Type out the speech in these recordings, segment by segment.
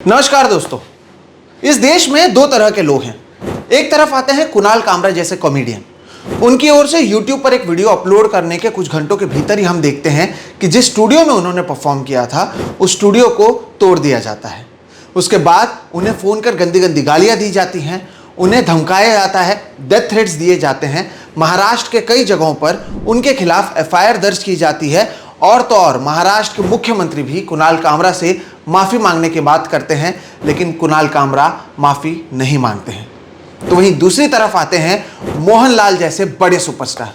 नमस्कार दोस्तों। इस देश में दो तरह के लोग हैं। एक तरफ आते हैं कुणाल कामरा जैसे कॉमेडियन। उनकी ओर से YouTube पर एक वीडियो अपलोड करने के कुछ घंटों के भीतर ही हम देखते हैं कि जिस स्टूडियो में उन्होंने परफॉर्म किया था उस स्टूडियो को तोड़ दिया जाता है। उसके बाद उन्हें फ़ोन कर गंदी गंदी गालियाँ दी जाती हैं, उन्हें धमकाया जाता है, डेथ थ्रेट्स दिए जाते हैं। महाराष्ट्र के कई जगहों पर उनके खिलाफ FIR दर्ज की जाती है और तो और महाराष्ट्र के मुख्यमंत्री भी कुणाल कामरा से माफ़ी मांगने की बात करते हैं, लेकिन कुणाल कामरा माफ़ी नहीं मांगते हैं। तो वहीं दूसरी तरफ आते हैं मोहनलाल जैसे बड़े सुपरस्टार।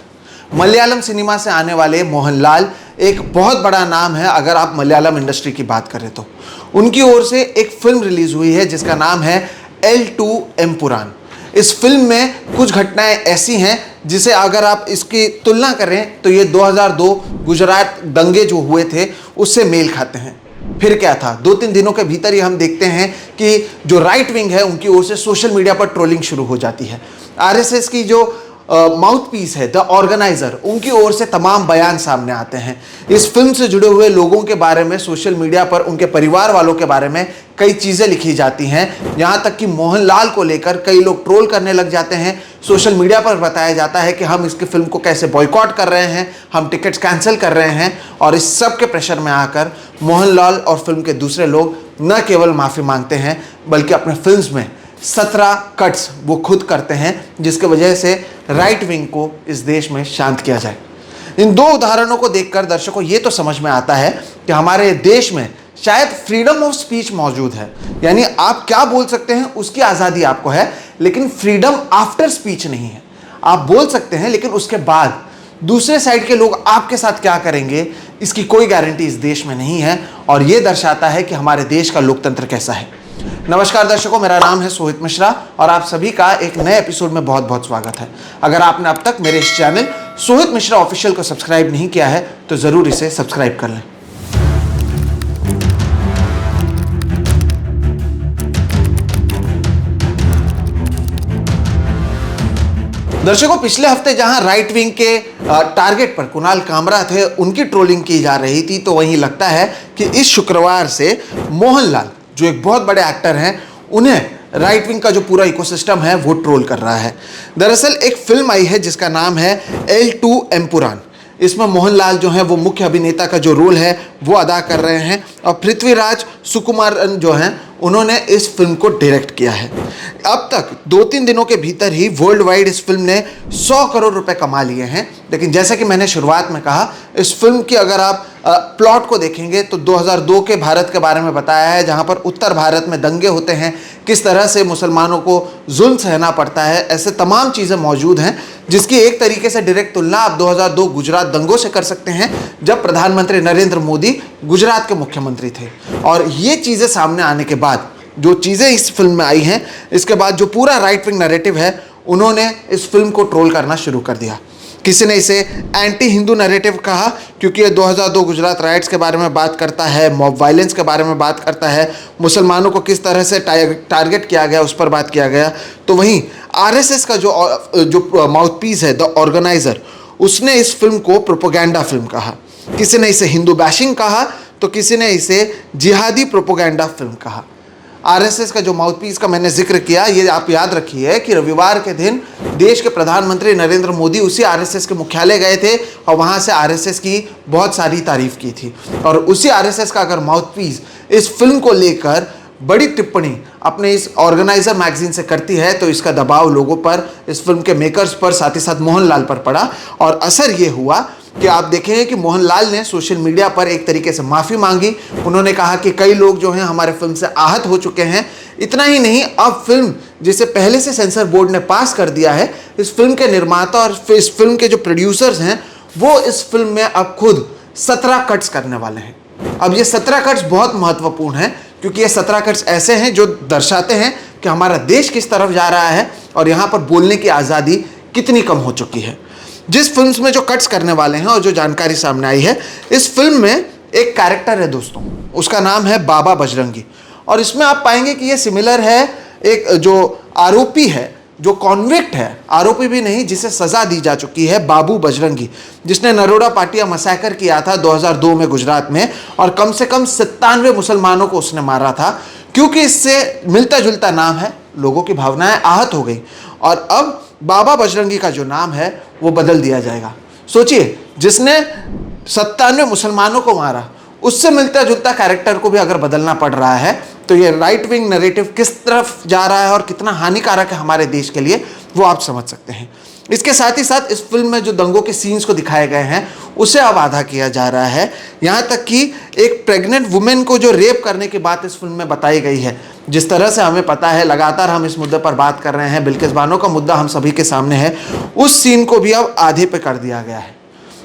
मलयालम सिनेमा से आने वाले मोहनलाल एक बहुत बड़ा नाम है अगर आप मलयालम इंडस्ट्री की बात करें तो। उनकी ओर से एक फिल्म रिलीज हुई है जिसका नाम है L2 एम्पुरान। इस फिल्म में कुछ घटनाएं ऐसी हैं जिसे अगर आप इसकी तुलना करें तो ये 2002 गुजरात दंगे जो हुए थे उससे मेल खाते हैं। फिर क्या था, 2-3 दिनों के भीतर ही हम देखते हैं कि जो राइट विंग है उनकी ओर से सोशल मीडिया पर ट्रोलिंग शुरू हो जाती है। RSS की जो माउथ पीस है द ऑर्गेनाइजर, उनकी ओर से तमाम बयान सामने आते हैं। इस फिल्म से जुड़े हुए लोगों के बारे में सोशल मीडिया पर उनके परिवार वालों के बारे में कई चीज़ें लिखी जाती हैं। यहाँ तक कि मोहनलाल को लेकर कई लोग ट्रोल करने लग जाते हैं। सोशल मीडिया पर बताया जाता है कि हम इसकी फिल्म को कैसे बॉयकॉट कर रहे हैं, हम टिकट्स कैंसिल कर रहे हैं। और इस सब के प्रेशर में आकर मोहनलाल और फिल्म के दूसरे लोग न केवल माफ़ी मांगते हैं बल्कि अपने फिल्म्स में 17 कट्स वो खुद करते हैं, जिसके वजह से राइट विंग को इस देश में शांत किया जाए। इन दो उदाहरणों को देखकर दर्शकों ये तो समझ में आता है कि हमारे देश में शायद फ्रीडम ऑफ स्पीच मौजूद है, यानी आप क्या बोल सकते हैं उसकी आज़ादी आपको है, लेकिन फ्रीडम आफ्टर स्पीच नहीं है। आप बोल सकते हैं लेकिन उसके बाद दूसरे साइड के लोग आपके साथ क्या करेंगे इसकी कोई गारंटी इस देश में नहीं है। और ये दर्शाता है कि हमारे देश का लोकतंत्र कैसा है। नमस्कार दर्शकों, मेरा नाम है सोहित मिश्रा और आप सभी का एक नए एपिसोड में बहुत बहुत स्वागत है। अगर आपने अब तक मेरे इस चैनल सोहित मिश्रा ऑफिशियल को सब्सक्राइब नहीं किया है तो ज़रूर इसे सब्सक्राइब कर लें। दर्शकों, पिछले हफ्ते जहां राइट विंग के टारगेट पर कुणाल कामरा थे, उनकी ट्रोलिंग की जा रही थी, तो वहीं लगता है कि इस शुक्रवार से मोहनलाल जो एक बहुत बड़े एक्टर हैं, उन्हें राइट विंग का जो पूरा इकोसिस्टम है वो ट्रोल कर रहा है। दरअसल एक फिल्म आई है जिसका नाम है L2 एम्पुरान। इसमें मोहनलाल जो है वो मुख्य अभिनेता का जो रोल है वो अदा कर रहे हैं और पृथ्वीराज सुकुमारन जो हैं उन्होंने इस फिल्म को डायरेक्ट किया है। अब तक 2-3 दिनों के भीतर ही वर्ल्ड वाइड इस फिल्म ने 100 करोड़ रुपए कमा लिए हैं। लेकिन जैसा कि मैंने शुरुआत में कहा, इस फिल्म की अगर आप प्लॉट को देखेंगे तो 2002 के भारत के बारे में बताया है, जहां पर उत्तर भारत में दंगे होते हैं, किस तरह से मुसलमानों को जुल्म सहना पड़ता है, ऐसे तमाम चीज़ें मौजूद हैं जिसकी एक तरीके से डायरेक्ट तुलना आप 2002 गुजरात दंगों से कर सकते हैं, जब प्रधानमंत्री नरेंद्र मोदी गुजरात के मुख्यमंत्री थे। और ये चीज़ें सामने आने के बाद जो चीज़ें इस फिल्म में आई हैं, इसके बाद जो पूरा राइट विंग नैरेटिव है उन्होंने इस फिल्म को ट्रोल करना शुरू कर दिया। किसी ने इसे एंटी हिंदू नैरेटिव कहा क्योंकि ये 2002 गुजरात राइट्स के बारे में बात करता है, मॉब वायलेंस के बारे में बात करता है, मुसलमानों को किस तरह से टारगेट किया गया उस पर बात किया गया। तो वहीं RSS का जो माउथ पीस है द ऑर्गेनाइजर, उसने इस फिल्म को प्रोपोगेंडा फिल्म कहा। किसी ने इसे हिंदू बैशिंग कहा तो किसी ने इसे जिहादी प्रोपोगेंडा फिल्म कहा। RSS का जो माउथपीस का मैंने जिक्र किया, ये आप याद रखिए कि रविवार के दिन देश के प्रधानमंत्री नरेंद्र मोदी उसी RSS के मुख्यालय गए थे और वहाँ से RSS की बहुत सारी तारीफ की थी। और उसी RSS का अगर माउथपीस इस फिल्म को लेकर बड़ी टिप्पणी अपने इस ऑर्गेनाइजर मैगजीन से करती है तो इसका दबाव लोगों पर, इस फिल्म के मेकर्स पर, साथ ही साथ मोहनलाल पर पड़ा। और असर ये हुआ कि आप देखेंगे कि मोहनलाल ने सोशल मीडिया पर एक तरीके से माफ़ी मांगी। उन्होंने कहा कि कई लोग जो हैं हमारे फिल्म से आहत हो चुके हैं। इतना ही नहीं, अब फिल्म जिसे पहले से सेंसर बोर्ड ने पास कर दिया है, इस फिल्म के निर्माता और इस फिल्म के जो प्रोड्यूसर्स हैं वो इस फिल्म में अब खुद 17 कट्स करने वाले हैं। अब ये 17 कट्स बहुत महत्वपूर्ण हैं क्योंकि ये 17 कट्स ऐसे हैं जो दर्शाते हैं कि हमारा देश किस तरफ जा रहा है और यहाँ पर बोलने की आज़ादी कितनी कम हो चुकी है। जिस फिल्म्स में जो कट्स करने वाले हैं और जो जानकारी सामने आई है, इस फिल्म में एक कैरेक्टर है दोस्तों, उसका नाम है बाबा बजरंगी। और इसमें आप पाएंगे कि ये सिमिलर है एक जो आरोपी है, जो कॉन्विक्ट है, आरोपी भी नहीं, जिसे सज़ा दी जा चुकी है, बाबू बजरंगी, जिसने नरोडा पाटिया मसैकर किया था 2002 में गुजरात में और कम से कम 97 मुसलमानों को उसने मारा था। क्योंकि इससे मिलता जुलता नाम है, लोगों की भावनाएं आहत हो गई और अब बाबा बजरंगी का जो नाम है वो बदल दिया जाएगा। सोचिए, जिसने 97 मुसलमानों को मारा, उससे मिलता जुलता कैरेक्टर को भी अगर बदलना पड़ रहा है तो ये राइट विंग नैरेटिव किस तरफ जा रहा है और कितना हानिकारक है हमारे देश के लिए, वो आप समझ सकते हैं। इसके साथ ही साथ इस फिल्म में जो दंगों के सीन्स को दिखाए गए हैं उसे अब आधा किया जा रहा है। यहाँ तक कि एक प्रेग्नेंट वुमेन को जो रेप करने की बात इस फिल्म में बताई गई है, जिस तरह से हमें पता है लगातार हम इस मुद्दे पर बात कर रहे हैं, बिल्किस बानो का मुद्दा हम सभी के सामने है, उस सीन को भी अब आधे पे कर दिया गया है।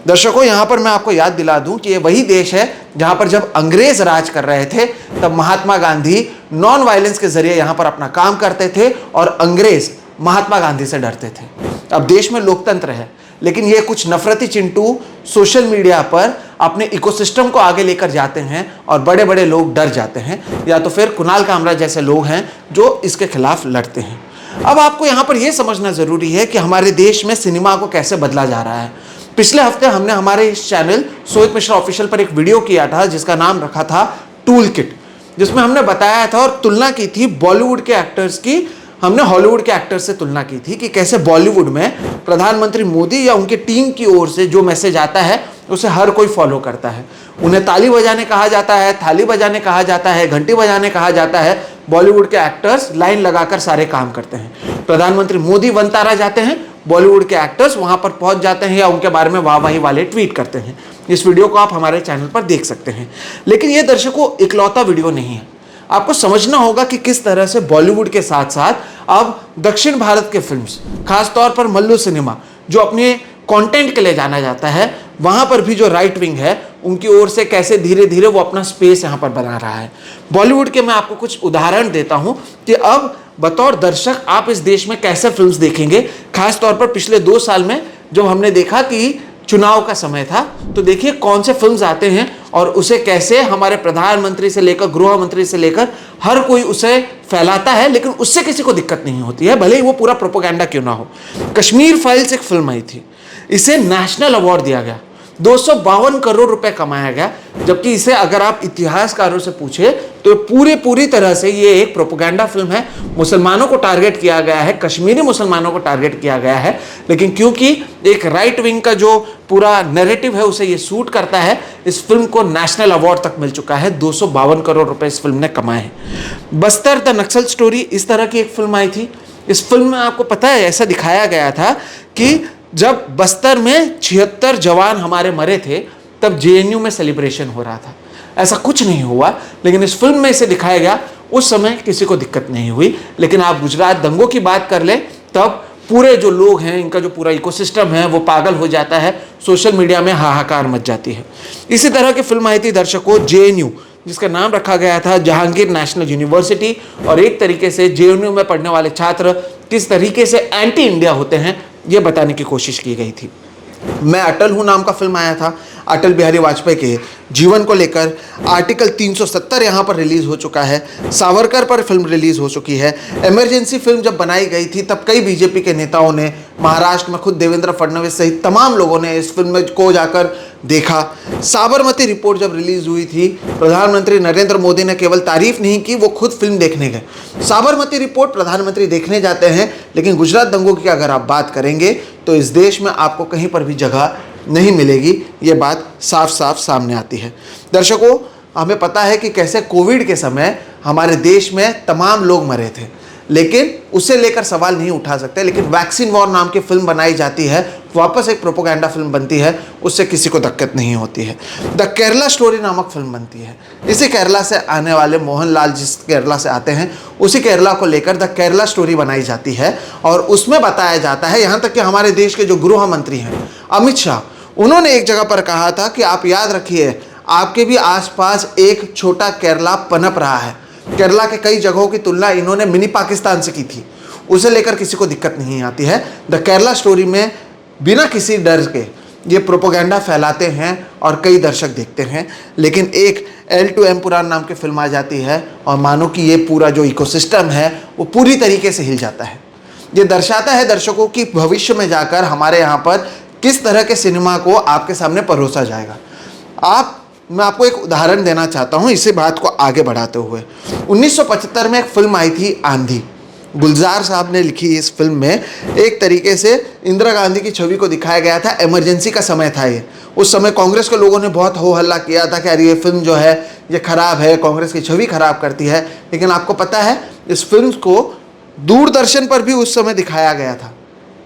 दर्शकों, यहाँ पर मैं आपको याद दिला दूं कि ये वही देश है जहाँ पर जब अंग्रेज राज कर रहे थे तब महात्मा गांधी नॉन वायलेंस के जरिए यहाँ पर अपना काम करते थे और अंग्रेज महात्मा गांधी से डरते थे। अब देश में लोकतंत्र है, लेकिन ये कुछ नफरती चिंटू सोशल मीडिया पर अपने इकोसिस्टम को आगे लेकर जाते हैं और बड़े बड़े लोग डर जाते हैं, या तो फिर कुणाल कामरा जैसे लोग हैं जो इसके खिलाफ लड़ते हैं। अब आपको यहाँ पर यह समझना जरूरी है कि हमारे देश में सिनेमा को कैसे बदला जा रहा है। पिछले हफ्ते हमने हमारे इस चैनल सोहित मिश्रा ऑफिशियल पर एक वीडियो किया था जिसका नाम रखा था टूल किट, जिसमें हमने बताया था और तुलना की थी बॉलीवुड के एक्टर्स की, हमने हॉलीवुड के एक्टर्स से तुलना की थी कि कैसे बॉलीवुड में प्रधानमंत्री मोदी या उनकी टीम की ओर से जो मैसेज आता है उसे हर कोई फॉलो करता है। उन्हें ताली बजाने कहा जाता है, थाली बजाने कहा जाता है, घंटी बजाने कहा जाता है। बॉलीवुड के एक्टर्स लाइन लगाकर सारे काम करते हैं। प्रधानमंत्री मोदी वनतारा जाते हैं, बॉलीवुड के एक्टर्स वहां पर पहुंच जाते हैं या उनके बारे में वाहवाही वाले ट्वीट करते हैं। इस वीडियो को आप हमारे चैनल पर देख सकते हैं। लेकिन यह दर्शकों इकलौता वीडियो नहीं है। आपको समझना होगा कि किस तरह से बॉलीवुड के साथ साथ अब दक्षिण भारत के फिल्म्स, खासतौर पर मल्लू सिनेमा जो अपने कंटेंट के लिए जाना जाता है, वहां पर भी जो राइट विंग है उनकी ओर से कैसे धीरे धीरे वो अपना स्पेस यहां पर बना रहा है। बॉलीवुड के मैं आपको कुछ उदाहरण देता हूं कि अब बतौर दर्शक आप इस देश में कैसे फिल्म्स देखेंगे। खासतौर पर पिछले 2 साल में जब हमने देखा कि चुनाव का समय था, तो देखिए कौन से फिल्म्स आते हैं और उसे कैसे हमारे प्रधानमंत्री से लेकर गृह मंत्री से लेकर हर कोई उसे फैलाता है, लेकिन उससे किसी को दिक्कत नहीं होती है, भले ही वो पूरा प्रोपेगेंडा क्यों ना हो। कश्मीर फाइल्स एक फिल्म आई थी, इसे नेशनल अवार्ड दिया गया, 252 करोड़ रुपए कमाया गया, जबकि इसे अगर आप इतिहासकारों से पूछे तो पूरी तरह से ये एक प्रोपेगेंडा फिल्म है। मुसलमानों को टारगेट किया गया है, कश्मीरी मुसलमानों को टारगेट किया गया है, लेकिन क्योंकि एक राइट विंग का जो पूरा नैरेटिव है उसे ये सूट करता है, इस फिल्म को नेशनल अवार्ड तक मिल चुका है। 252 करोड़ रुपए इस फिल्म ने कमाए हैं। बस्तर द नक्सल स्टोरी इस तरह की एक फिल्म आई थी। इस फिल्म में आपको पता है ऐसा दिखाया गया था कि जब बस्तर में 76 जवान हमारे मरे थे तब जेएनयू में सेलिब्रेशन हो रहा था। ऐसा कुछ नहीं हुआ, लेकिन इस फिल्म में इसे दिखाया गया। उस समय किसी को दिक्कत नहीं हुई, लेकिन आप गुजरात दंगों की बात कर ले तब पूरे जो लोग हैं, इनका जो पूरा इकोसिस्टम है वो पागल हो जाता है, सोशल मीडिया में हाहाकार मच जाती है। इसी तरह की फिल्म आई थी दर्शकों जेएनयू, जिसका नाम रखा गया था जहांगीर नेशनल यूनिवर्सिटी, और एक तरीके से जेएनयू में पढ़ने वाले छात्र किस तरीके से एंटी इंडिया होते हैं ये बताने की कोशिश की गई थी। मैं अटल हूं नाम का फिल्म आया था, अटल बिहारी वाजपेयी के जीवन को लेकर। आर्टिकल 370 यहाँ पर रिलीज हो चुका है। सावरकर पर फिल्म रिलीज हो चुकी है। इमरजेंसी फिल्म जब बनाई गई थी तब कई बीजेपी के नेताओं ने, महाराष्ट्र में खुद देवेंद्र फडणवीस सहित तमाम लोगों ने इस फिल्म को जाकर देखा। साबरमती रिपोर्ट जब रिलीज हुई थी, प्रधानमंत्री नरेंद्र मोदी ने केवल तारीफ नहीं की, वो खुद फिल्म देखने गए। साबरमती रिपोर्ट प्रधानमंत्री देखने जाते हैं, लेकिन गुजरात दंगों की अगर आप बात करेंगे तो इस देश में आपको कहीं पर भी जगह नहीं मिलेगी। ये बात साफ साफ सामने आती है। दर्शकों, हमें पता है कि कैसे कोविड के समय हमारे देश में तमाम लोग मरे थे, लेकिन उसे लेकर सवाल नहीं उठा सकते। लेकिन वैक्सीन वॉर नाम की फिल्म बनाई जाती है, वापस एक प्रोपेगेंडा फिल्म बनती है, उससे किसी को दिक्कत नहीं होती है। द केरला स्टोरी नामक फिल्म बनती है। इसी केरला से आने वाले मोहनलाल जिस केरला से आते हैं, उसी केरला को लेकर द केरला स्टोरी बनाई जाती है और उसमें बताया जाता है, यहाँ तक कि हमारे देश के जो गृह मंत्री हैं अमित शाह, उन्होंने एक जगह पर कहा था कि आप याद रखिए आपके भी आसपास एक छोटा केरला पनप रहा है। केरला के कई जगहों की तुलना इन्होंने मिनी पाकिस्तान से की थी, उसे लेकर किसी को दिक्कत नहीं आती है। द केरला स्टोरी में बिना किसी डर के ये प्रोपेगेंडा फैलाते हैं और कई दर्शक देखते हैं, लेकिन एक L2M पुराण नाम की फिल्म आ जाती है और मानो कि ये पूरा जो इकोसिस्टम है वो पूरी तरीके से हिल जाता है। ये दर्शाता है दर्शकों की भविष्य में जाकर हमारे यहाँ पर किस तरह के सिनेमा को आपके सामने परोसा जाएगा। आप मैं आपको एक उदाहरण देना चाहता हूँ इसी बात को आगे बढ़ाते हुए। 1975 में एक फिल्म आई थी आंधी। गुलजार साहब ने लिखी इस फिल्म में एक तरीके से इंदिरा गांधी की छवि को दिखाया गया था। इमरजेंसी का समय था ये। उस समय कांग्रेस के लोगों ने बहुत हो हल्ला किया था कि अरे ये फिल्म जो है ये खराब है, कांग्रेस की छवि खराब करती है। लेकिन आपको पता है इस फिल्म को दूरदर्शन पर भी उस समय दिखाया गया था।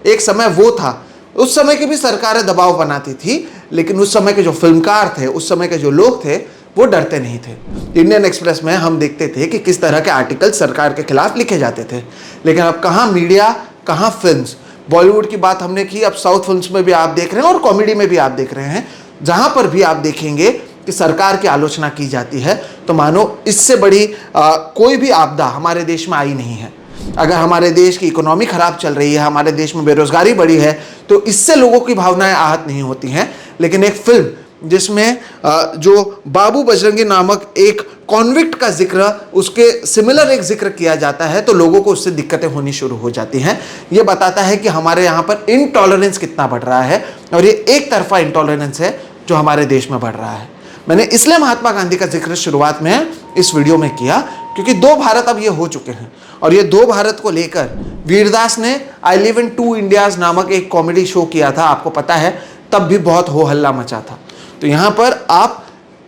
एक समय वो था, उस समय की भी सरकारें दबाव बनाती थी, लेकिन उस समय के जो फिल्मकार थे, उस समय के जो लोग थे, वो डरते नहीं थे। इंडियन एक्सप्रेस में हम देखते थे कि किस तरह के आर्टिकल सरकार के खिलाफ लिखे जाते थे। लेकिन अब कहाँ मीडिया, कहाँ फिल्म्स। बॉलीवुड की बात हमने की, अब साउथ फिल्म्स में भी आप देख रहे हैं और कॉमेडी में भी आप देख रहे हैं। जहाँ पर भी आप देखेंगे कि सरकार की आलोचना की जाती है, तो मानो इससे बड़ी कोई भी आपदा हमारे देश में आई नहीं है। अगर हमारे देश की इकोनॉमी खराब चल रही है, हमारे देश में बेरोजगारी बढ़ी है, तो इससे लोगों की भावनाएं आहत नहीं होती हैं। लेकिन एक फिल्म जिसमें जो बाबू बजरंगी नामक एक कॉन्विक्ट का जिक्र, उसके सिमिलर एक जिक्र किया जाता है, तो लोगों को उससे दिक्कतें होनी शुरू हो जाती हैं। ये बताता है कि हमारे यहाँ पर इनटॉलरेंस कितना बढ़ रहा है, और ये एक तरफा इनटॉलरेंस है जो हमारे देश में बढ़ रहा है। मैंने इसलिए महात्मा गांधी का जिक्र शुरुआत में इस वीडियो में किया, क्योंकि 2 भारत अब ये हो चुके हैं। और ये 2 भारत को लेकर वीरदास ने आई लिव इन 2 इंडियाज नामक एक कॉमेडी शो किया था, आपको पता है, तब भी बहुत हो हल्ला मचा था। तो यहाँ पर आप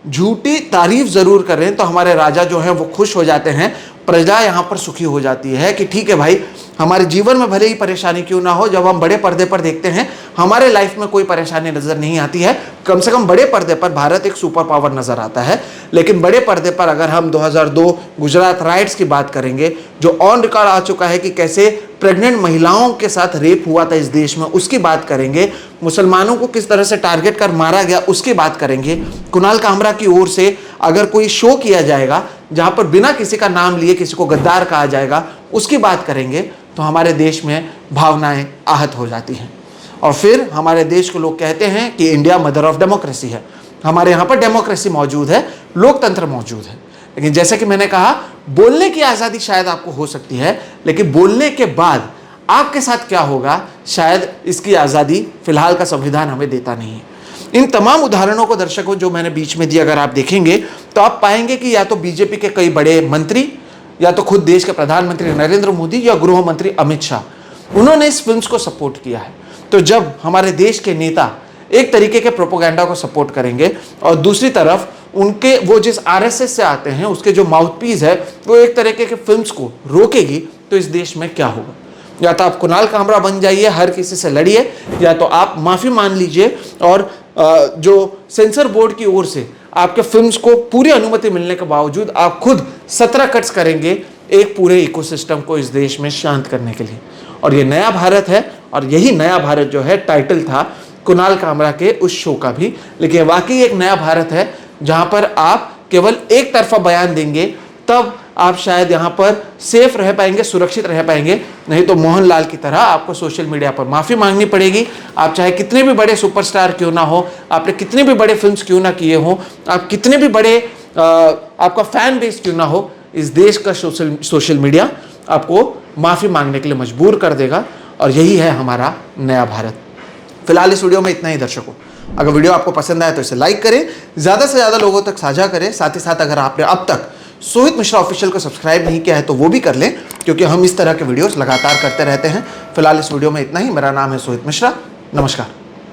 झूठी तारीफ जरूर कर रहे हैं तो हमारे राजा जो हैं वो खुश हो जाते हैं, प्रजा यहाँ पर सुखी हो जाती है कि ठीक है भाई, हमारे जीवन में भले ही परेशानी क्यों ना हो, जब हम बड़े पर्दे पर देखते हैं हमारे लाइफ में कोई परेशानी नजर नहीं आती है। कम से कम बड़े पर्दे पर भारत एक सुपर पावर नजर आता है। लेकिन बड़े पर्दे पर अगर हम 2002 गुजरात राइट्स की बात करेंगे, जो ऑन रिकॉर्ड आ चुका है कि कैसे प्रेग्नेंट महिलाओं के साथ रेप हुआ था इस देश में, उसकी बात करेंगे, मुसलमानों को किस तरह से टारगेट कर मारा गया उसकी बात करेंगे, कुणाल कामरा की ओर से अगर कोई शो किया जाएगा जहां पर बिना किसी का नाम लिए किसी को गद्दार कहा जाएगा, उसकी बात करेंगे, तो हमारे देश में भावनाएं आहत हो जाती हैं। और फिर हमारे देश के लोग कहते हैं कि इंडिया मदर ऑफ डेमोक्रेसी है। हमारे यहाँ पर डेमोक्रेसी मौजूद है, लोकतंत्र मौजूद है। लेकिन जैसे कि मैंने कहा, बोलने की आज़ादी शायद आपको हो सकती है, लेकिन बोलने के बाद आपके साथ क्या होगा, शायद इसकी आज़ादी फिलहाल का संविधान हमें देता नहीं है। इन तमाम उदाहरणों को दर्शकों जो मैंने बीच में दिए, अगर आप देखेंगे तो आप पाएंगे कि या तो बीजेपी के कई बड़े मंत्री, या तो खुद देश के प्रधानमंत्री नरेंद्र मोदी, या गृह मंत्री अमित शाह, उन्होंने इस फिल्म को सपोर्ट किया है। तो जब हमारे देश के नेता एक तरीके के प्रोपोगंडा को सपोर्ट करेंगे और दूसरी तरफ उनके वो जिस आरएसएस से आते हैं उसके जो माउथपीस है वो एक तरीके के फिल्म्स को रोकेगी, तो इस देश में क्या होगा। या तो आप कुणाल कामरा बन जाइए, हर किसी से लड़िए, या तो आप माफी मान लीजिए और जो सेंसर बोर्ड की ओर से आपके फिल्म्स को पूरी अनुमति मिलने के बावजूद आप खुद 17 कट्स करेंगे एक पूरे इकोसिस्टम को इस देश में शांत करने के लिए। और ये नया भारत है, और यही नया भारत जो है टाइटल था कुणाल कामरा के उस शो का भी। लेकिन वाकई एक नया भारत है जहां पर आप केवल एक तरफा बयान देंगे, तब आप शायद यहाँ पर सेफ रह पाएंगे, सुरक्षित रह पाएंगे। नहीं तो मोहनलाल की तरह आपको सोशल मीडिया पर माफ़ी मांगनी पड़ेगी। आप चाहे कितने भी बड़े सुपरस्टार क्यों ना हो, आपने कितने भी बड़े फिल्म्स क्यों ना किए हो, आप कितने भी बड़े आपका फैन बेस क्यों ना हो, इस देश का सोशल मीडिया आपको माफ़ी मांगने के लिए मजबूर कर देगा। और यही है हमारा नया भारत। फिलहाल इस वीडियो में इतना ही दर्शकों। अगर वीडियो आपको पसंद आए तो इसे लाइक करें, ज़्यादा से ज़्यादा लोगों तक साझा करें। साथ ही साथ अगर आपने अब तक सोहित मिश्रा ऑफिशियल को सब्सक्राइब नहीं किया है तो वो भी कर लें, क्योंकि हम इस तरह के वीडियोस लगातार करते रहते हैं। फिलहाल इस वीडियो में इतना ही। मेरा नाम है सोहित मिश्रा। नमस्कार।